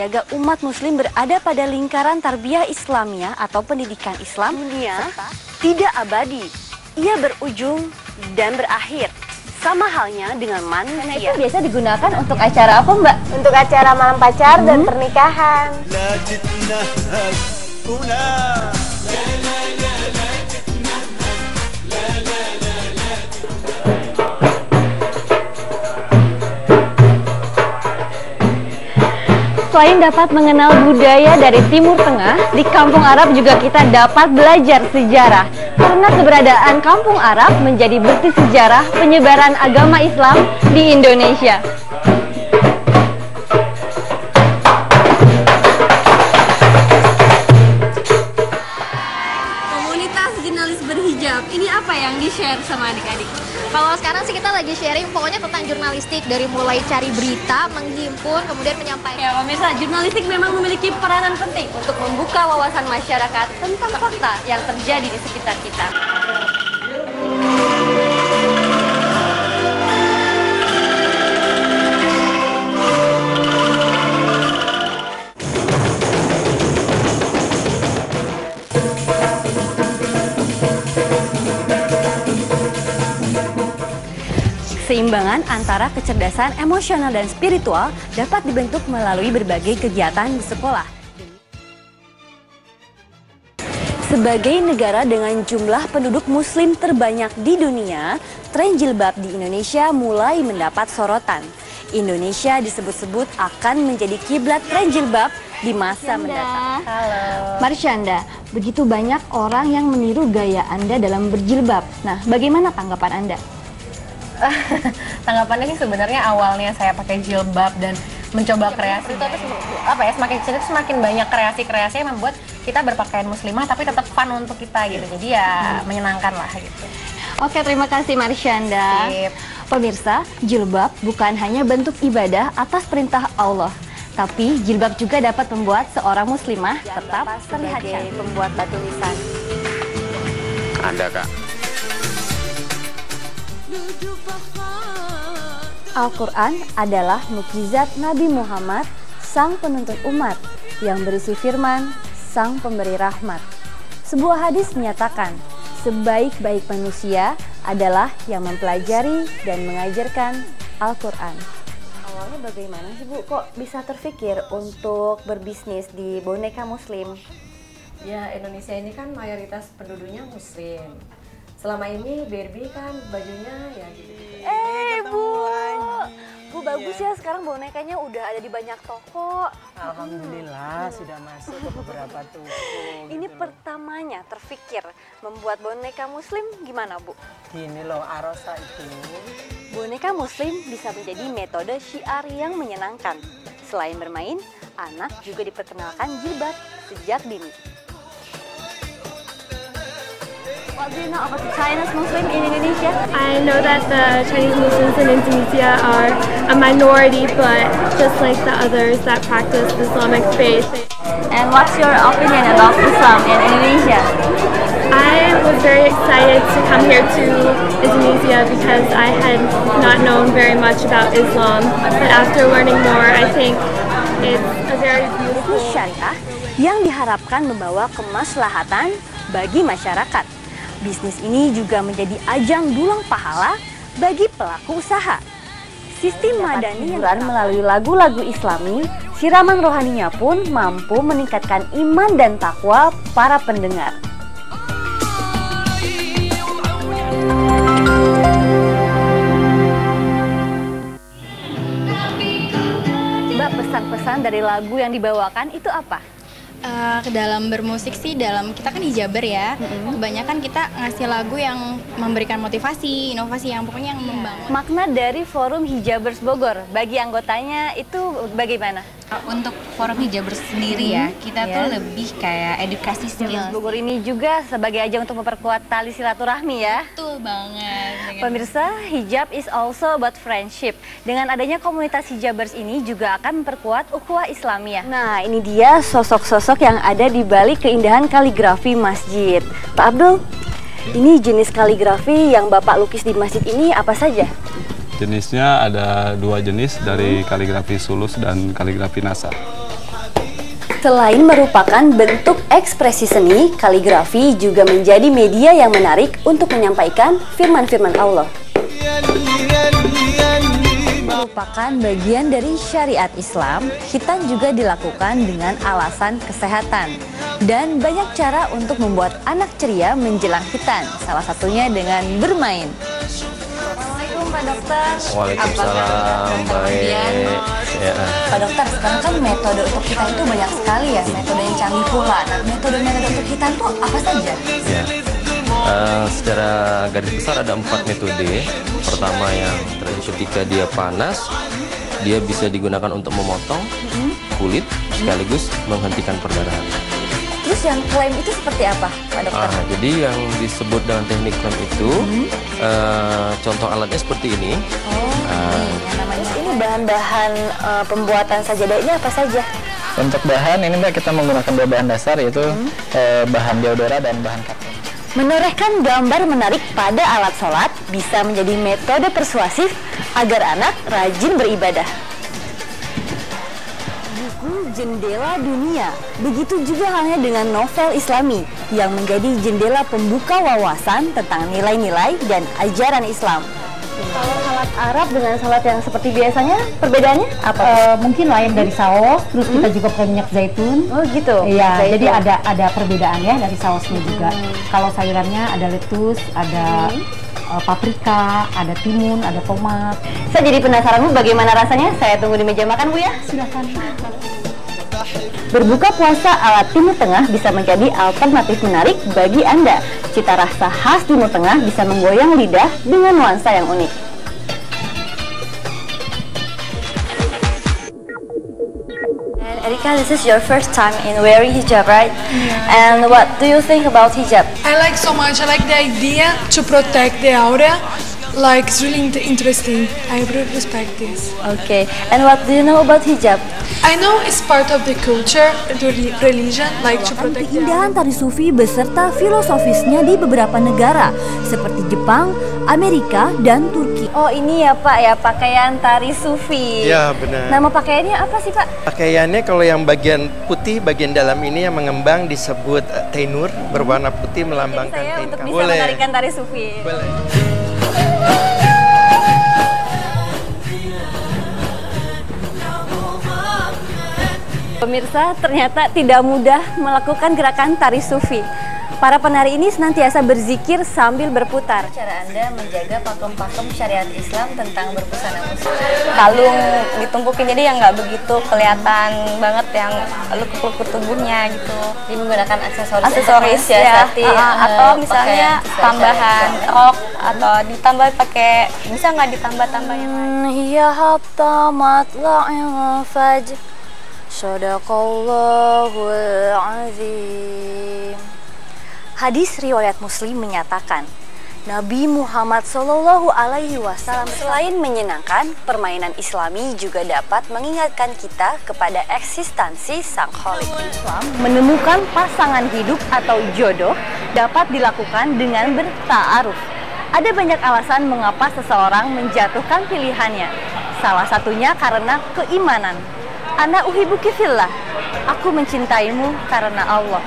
menjaga umat muslim berada pada lingkaran tarbiyah Islamiyah atau pendidikan Islam. Dunia tidak abadi, ia berujung dan berakhir. Sama halnya dengan manusia. Karena itu biasa digunakan untuk acara apa, Mbak? Untuk acara malam pacar dan pernikahan. Selain dapat mengenal budaya dari Timur Tengah, di Kampung Arab juga kita dapat belajar sejarah. Karena keberadaan Kampung Arab menjadi bukti sejarah penyebaran agama Islam di Indonesia. Komunitas jurnalis berhijab, ini apa yang di-share sama adik-adik? Kalau sekarang sih kita lagi sharing pokoknya tentang jurnalistik, dari mulai cari berita, menghimpun, kemudian menyampaikan. Ya pemirsa, jurnalistik memang memiliki peranan penting untuk membuka wawasan masyarakat tentang fakta yang terjadi di sekitar kita. Keseimbangan antara kecerdasan emosional dan spiritual dapat dibentuk melalui berbagai kegiatan di sekolah. Sebagai negara dengan jumlah penduduk muslim terbanyak di dunia, tren jilbab di Indonesia mulai mendapat sorotan. Indonesia disebut-sebut akan menjadi kiblat tren jilbab di masa mendatang. Halo. Marsyanda, begitu banyak orang yang meniru gaya Anda dalam berjilbab. Nah, bagaimana tanggapan Anda? Tanggapannya sih sebenarnya awalnya saya pakai jilbab dan mencoba kreasi, tapi apa ya, semakin kesini semakin banyak kreasi-kreasi yang membuat kita berpakaian muslimah tapi tetap fun untuk kita gitu, jadi ya menyenangkan lah gitu. Oke, terima kasih Marsyanda. Pemirsa, jilbab bukan hanya bentuk ibadah atas perintah Allah, tapi jilbab juga dapat membuat seorang muslimah tetap terlihat cantik. Pembuat batu nisan. Ada, Kak. Al-Quran adalah mukjizat Nabi Muhammad, sang penuntun umat, yang berisi firman, sang pemberi rahmat. Sebuah hadis menyatakan, sebaik-baik manusia adalah yang mempelajari dan mengajarkan Al-Quran. Awalnya bagaimana sih Bu, kok bisa terpikir untuk berbisnis di boneka muslim? Ya, Indonesia ini kan mayoritas penduduknya muslim. Selama ini Barbie kan bajunya ya gitu-gitu. Bu bagus ya, sekarang bonekanya udah ada di banyak toko. Alhamdulillah sudah masuk ke beberapa toko. Ini gitu pertamanya terpikir membuat boneka muslim gimana Bu? Gini loh, Arosa itu. Boneka muslim bisa menjadi metode syiar yang menyenangkan. Selain bermain, anak juga diperkenalkan jilbab sejak dini. What do you know about the Chinese Muslim in Indonesia? I know that the Chinese Muslims in Indonesia are a minority, but just like the others that practice Islamic faith. And what's your opinion about Islam in Indonesia? I was very excited to come here to Indonesia because I had not known very much about Islam. But after learning more, I think it's a very beautiful syariah yang diharapkan membawa kemaslahatan bagi masyarakat. Bisnis ini juga menjadi ajang dulang pahala bagi pelaku usaha. Sistem madani yang melalui lagu-lagu Islami, siraman rohaninya pun mampu meningkatkan iman dan takwa para pendengar. Mbak, pesan-pesan dari lagu yang dibawakan itu apa? Dalam bermusik sih, kita kan hijaber ya, kebanyakan kita ngasih lagu yang memberikan motivasi, inovasi, yang pokoknya yang membangun. Makna dari Forum Hijabers Bogor bagi anggotanya itu bagaimana? Untuk Forum Hijabers sendiri ya, kita tuh lebih kayak edukasi skill. Bogor ini juga sebagai ajang untuk memperkuat tali silaturahmi ya. Betul banget. Pemirsa, hijab is also about friendship. Dengan adanya komunitas hijabers ini juga akan memperkuat ukhuwah Islamiyah. Nah, ini dia sosok-sosok yang ada di balik keindahan kaligrafi masjid. Pak Abdul, ini jenis kaligrafi yang Bapak lukis di masjid ini apa saja? Jenisnya ada dua jenis, dari kaligrafi sulus dan kaligrafi nasar. Selain merupakan bentuk ekspresi seni, kaligrafi juga menjadi media yang menarik untuk menyampaikan firman-firman Allah. Merupakan bagian dari syariat Islam, khitan juga dilakukan dengan alasan kesehatan. Dan banyak cara untuk membuat anak ceria menjelang khitan, salah satunya dengan bermain. Assalamualaikum Pak Dokter. Waalaikumsalam, baik. Ya. Pak Dokter, sekarang kan metode untuk khitan itu banyak sekali ya, metode yang canggih pula. Nah, metode-metode untuk khitan itu apa saja? Ya. Secara garis besar ada 4 metode. Pertama yang ketika dia panas, dia bisa digunakan untuk memotong kulit sekaligus menghentikan perdarahan. Terus yang klaim itu seperti apa, Pak Dokter? Jadi yang disebut dengan teknik klaim itu, contoh alatnya seperti ini. Terus ini bahan-bahan pembuatan sajadah ini apa saja? Untuk bahan ini Mbak, kita menggunakan 2 bahan dasar, yaitu bahan deodora dan bahan katun. Menorehkan gambar menarik pada alat sholat bisa menjadi metode persuasif agar anak rajin beribadah. Buku Jendela Dunia, begitu juga halnya dengan novel Islami yang menjadi jendela pembuka wawasan tentang nilai-nilai dan ajaran Islam. Kalau salat Arab dengan salat yang seperti biasanya, perbedaannya apa? Mungkin lain dari saus, terus kita juga pakai minyak zaitun. Oh gitu? Iya, jadi ada perbedaan ya dari sausnya juga. Kalau sayurannya ada lettuce, ada paprika, ada timun, ada tomat. Saya jadi penasaran Bu, bagaimana rasanya? Saya tunggu di meja makan Bu ya. Silakan. Berbuka puasa ala Timur Tengah bisa menjadi alternatif menarik bagi Anda. Cita rasa khas Timur Tengah bisa menggoyang lidah dengan nuansa yang unik. And Erika, this is your first time in wearing hijab, right? Yeah. And what do you think about hijab? I like so much. I like the idea to protect the aura. Like, it's really interesting. I really respect this. Okay. And what do you know about hijab? I know it's part of the culture, the religion, like to protect the keindahan tari sufi beserta filosofisnya di beberapa negara seperti Jepang, Amerika, dan Turki. Oh ini ya Pak ya, pakaian tari sufi. Ya benar. Nama pakaiannya apa sih Pak? Pakaiannya kalau yang bagian putih, bagian dalam ini yang mengembang disebut tenur, berwarna putih melambangkan saya untuk bisa boleh. menarikan tari sufi. Boleh. Pemirsa, ternyata tidak mudah melakukan gerakan tari sufi. Para penari ini senantiasa berzikir sambil berputar. Cara Anda menjaga pakem-pakem syariat Islam tentang berbusana muslim? Kalung ditumpukin jadi yang nggak begitu kelihatan banget yang lekuk-lekuk tubuhnya gitu. Jadi menggunakan aksesoris ya, atau misalnya tambahan rok atau ditambah pakai, bisa nggak ditambah-tambah yang lain? Ya hatta matla'il fajr. Shadaqallahul azim. Hadis riwayat Muslim menyatakan, Nabi Muhammad SAW selain menyenangkan, permainan Islami juga dapat mengingatkan kita kepada eksistensi Sang Khalik. Islam menemukan pasangan hidup atau jodoh dapat dilakukan dengan berta'aruf. Ada banyak alasan mengapa seseorang menjatuhkan pilihannya. Salah satunya karena keimanan. Ana uhibbuki fillah. Aku mencintaimu karena Allah.